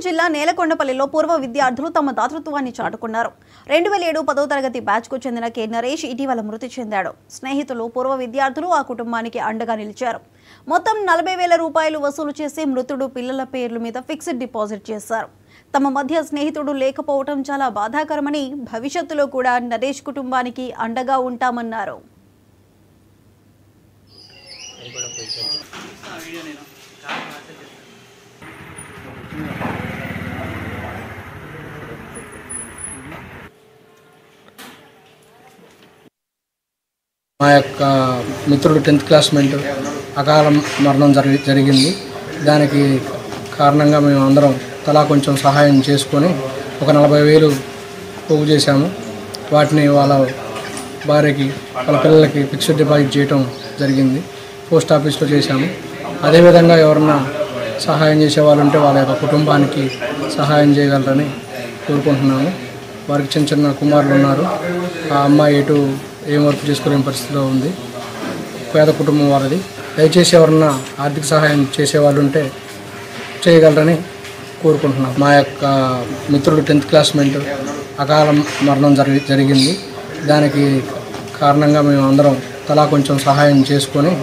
జిల్లా నేలకొండపల్లిలో పూర్వ విద్యార్థులు తమ దాతృత్వాన్ని చాటుకున్నారు. 2007 10వ తరగతి బ్యాచ్కు చెందిన కె నరేష్ ఇటీవల మృతి చెందాడు. స్నేహితులు పూర్వ విద్యార్థులు ఆ కుటుంబానికి అండగా నిలిచారు. మొత్తం 40,000 రూపాయలు వసూలు చేసి మృతుడు పిల్లల పేర్ల మీద ఫిక్స్డ్ డిపాజిట్ చేశారు. తమ మధ్య స్నేహితుడు లేకపోవడం చాలా బాధాకరమని, భవిష్యత్తులో కూడా నరేష్ కుటుంబానికి అండగా ఉంటామన్నారు. మా యొక్క మిత్రుడు 10th క్లాస్మేట్ అకాల మరణం జరిగింది. దానికి కారణంగా మేము అందరం తలా కొంచెం సహాయం చేసుకొని ఒక 40,000 పోగు చేశాము. వాటిని వాళ్ళ భార్యకి, వాళ్ళ పిల్లలకి ఫిక్స్డ్ డిపాజిట్ చేయడం జరిగింది. పోస్ట్ ఆఫీస్లో చేశాము. అదేవిధంగా ఎవరన్నా సహాయం చేసేవాళ్ళు ఉంటే వాళ్ళ యొక్క కుటుంబానికి సహాయం చేయగలరని కోరుకుంటున్నాము. వారికి చిన్న చిన్న కుమారులు ఉన్నారు. ఆ అమ్మాయి ఏం వర్క్ చేసుకోలేని పరిస్థితిలో ఉంది. పేద కుటుంబం వాళ్ళది. దయచేసి ఎవరన్నా ఆర్థిక సహాయం చేసేవాళ్ళు ఉంటే చేయగలరని కోరుకుంటున్నాం. మా యొక్క మిత్రుడు 10th క్లాస్మేట్ అకాల మరణం జరిగింది. దానికి కారణంగా మేము అందరం తలా కొంచెం సహాయం చేసుకొని